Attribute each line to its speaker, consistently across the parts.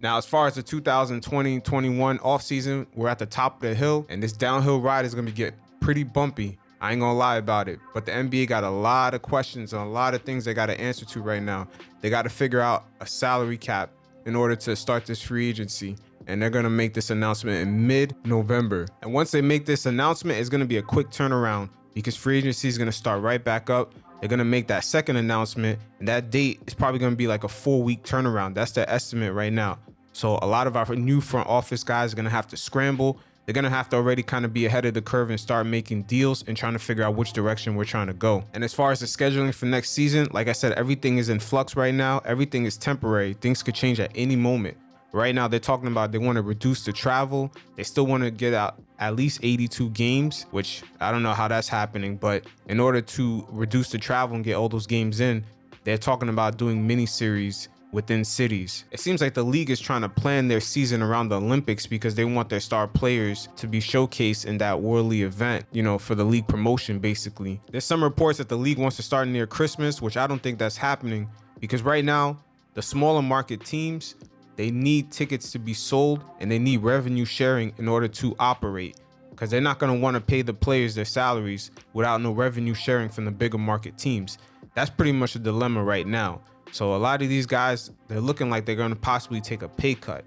Speaker 1: Now, as far as the 2020-21 offseason, we're at the top of the hill, and this downhill ride is going to get pretty bumpy. I ain't gonna lie about it, but the NBA got a lot of questions and a lot of things they got to answer to right now. They got to figure out a salary cap in order to start this free agency, and they're gonna make this announcement in mid-November. And once they make this announcement, it's gonna be a quick turnaround because free agency is gonna start right back up. They're gonna make that second announcement, and that date is probably gonna be like a 4-week turnaround. That's their estimate right now. So a lot of our new front office guys are gonna have to scramble. They're gonna have to already kind of be ahead of the curve and start making deals and trying to figure out which direction we're trying to go. And as far as the scheduling for next season, like I said, everything is in flux right now. Everything is temporary. Things could change at any moment. Right now, they're talking about they want to reduce the travel. They still want to get out at least 82 games, which I don't know how that's happening. But in order to reduce the travel and get all those games in, they're talking about doing mini series within cities. It seems like the league is trying to plan their season around the Olympics because they want their star players to be showcased in that worldly event, you know, for the league promotion, basically. There's some reports that the league wants to start near Christmas, which I don't think that's happening because right now, the smaller market teams, they need tickets to be sold and they need revenue sharing in order to operate because they're not going to want to pay the players their salaries without no revenue sharing from the bigger market teams. That's pretty much a dilemma right now. So a lot of these guys, they're looking like they're going to possibly take a pay cut.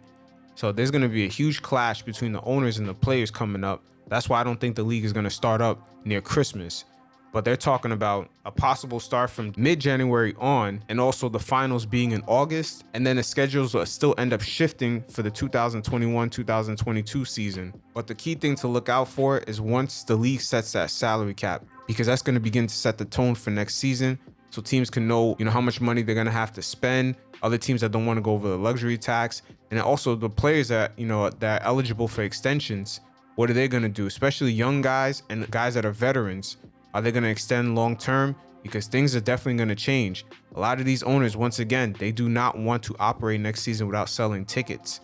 Speaker 1: So there's going to be a huge clash between the owners and the players coming up. That's why I don't think the league is going to start up near Christmas. But they're talking about a possible start from mid-January on, and also the finals being in August. And then the schedules will still end up shifting for the 2021-2022 season. But the key thing to look out for is once the league sets that salary cap, because that's going to begin to set the tone for next season. So teams can know, how much money they're going to have to spend. Other teams that don't want to go over the luxury tax. And then also the players that, that are eligible for extensions. What are they going to do? Especially young guys and guys that are veterans. Are they going to extend long term? Because things are definitely going to change. A lot of these owners, once again, they do not want to operate next season without selling tickets.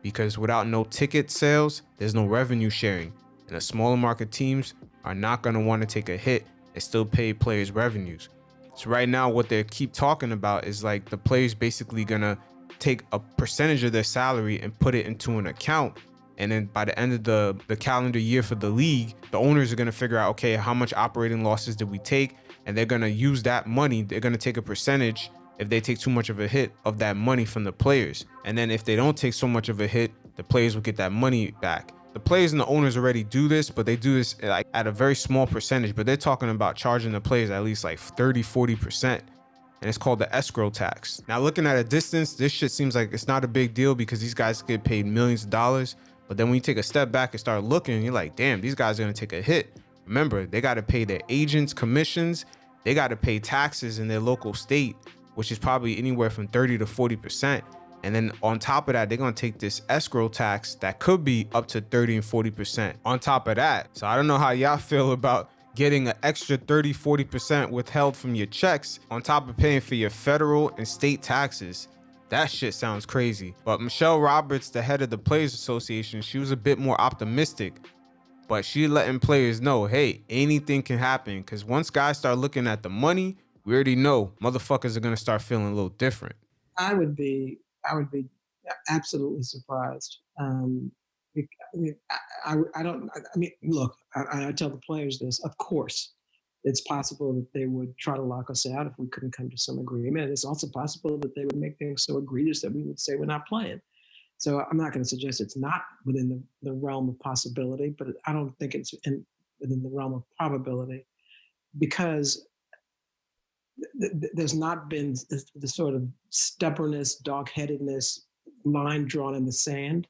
Speaker 1: Because without no ticket sales, there's no revenue sharing. And the smaller market teams are not going to want to take a hit and still pay players revenues. So right now, what they keep talking about is like the players basically gonna take a percentage of their salary and put it into an account. And then by the end of the calendar year for the league, the owners are gonna figure out, okay, how much operating losses did we take? And they're gonna use that money. They're gonna take a percentage if they take too much of a hit of that money from the players. And then if they don't take so much of a hit, the players will get that money back. The players and the owners already do this, but they do this like at a very small percentage, but they're talking about charging the players at least like 30-40%. And it's called the escrow tax. Now, looking at a distance, this shit seems like it's not a big deal because these guys get paid millions of dollars. But then when you take a step back and start looking, you're like, damn, these guys are going to take a hit. Remember, they got to pay their agents commissions. They got to pay taxes in their local state, which is probably anywhere from 30 to 40%. And then on top of that, they're going to take this escrow tax that could be up to 30 and 40% on top of that. So I don't know how y'all feel about getting an extra 30-40% withheld from your checks on top of paying for your federal and state taxes. That shit sounds crazy. But Michelle Roberts, the head of the Players Association, she was a bit more optimistic. But she letting players know, hey, anything can happen. Because once guys start looking at the money, we already know motherfuckers are going to start feeling a little different.
Speaker 2: I would be absolutely surprised. I don't. I mean, look. I tell the players this. Of course, it's possible that they would try to lock us out if we couldn't come to some agreement. It's also possible that they would make things so egregious that we would say we're not playing. So I'm not going to suggest it's not within the realm of possibility, but I don't think it's within the realm of probability because there's not been the sort of stubbornness, dog-headedness line drawn in the sand,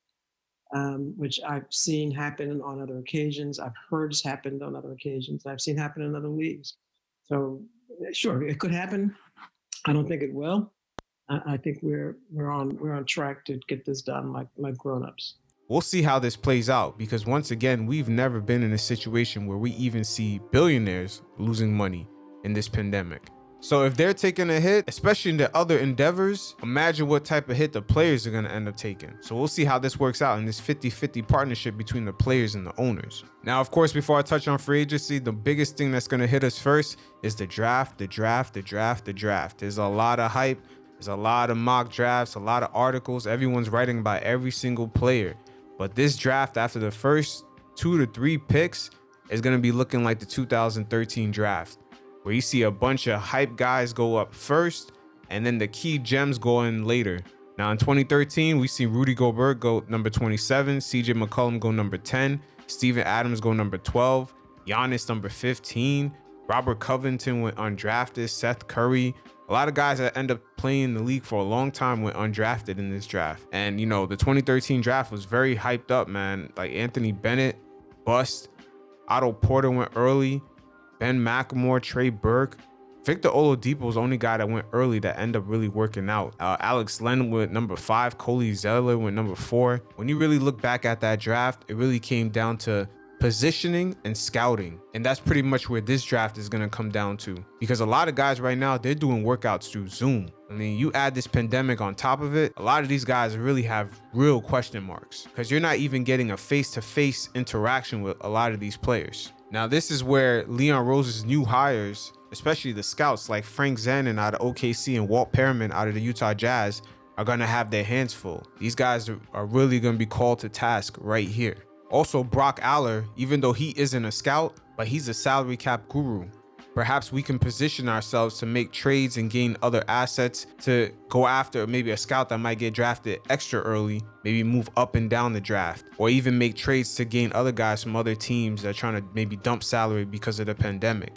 Speaker 2: which I've seen happen on other occasions. I've heard has happened on other occasions. I've seen happen in other leagues. So sure, it could happen. I don't think it will. I think we're on track to get this done like grown-ups.
Speaker 1: We'll see how this plays out because once again, we've never been in a situation where we even see billionaires losing money in this pandemic. So if they're taking a hit, especially in the other endeavors, imagine what type of hit the players are going to end up taking. So we'll see how this works out in this 50-50 partnership between the players and the owners. Now, of course, before I touch on free agency, the biggest thing that's going to hit us first is the draft. There's a lot of hype. There's a lot of mock drafts, a lot of articles. Everyone's writing about every single player. But this draft, after the first 2 to 3 picks, is going to be looking like the 2013 draft, where you see a bunch of hype guys go up first, and then the key gems go in later. Now in 2013, we see Rudy Gobert go number 27, CJ McCollum go number 10, Steven Adams go number 12, Giannis number 15, Robert Covington went undrafted, Seth Curry. A lot of guys that end up playing in the league for a long time went undrafted in this draft. And you know, the 2013 draft was very hyped up, man. Like Anthony Bennett, bust. Otto Porter went early. Ben McLemore, Trey Burke. Victor Oladipo was the only guy that went early that ended up really working out. Alex Len went number 5. Coley Zeller went number 4. When you really look back at that draft, it really came down to positioning and scouting. And that's pretty much where this draft is going to come down to. Because a lot of guys right now, they're doing workouts through Zoom. I mean, you add this pandemic on top of it, a lot of these guys really have real question marks. Because you're not even getting a face-to-face interaction with a lot of these players. Now, this is where Leon Rose's new hires, especially the scouts like Frank Zanin out of OKC and Walt Perriman out of the Utah Jazz, are going to have their hands full. These guys are really going to be called to task right here. Also, Brock Aller, even though he isn't a scout, but he's a salary cap guru. Perhaps we can position ourselves to make trades and gain other assets to go after maybe a scout that might get drafted extra early, maybe move up and down the draft, or even make trades to gain other guys from other teams that are trying to maybe dump salary because of the pandemic.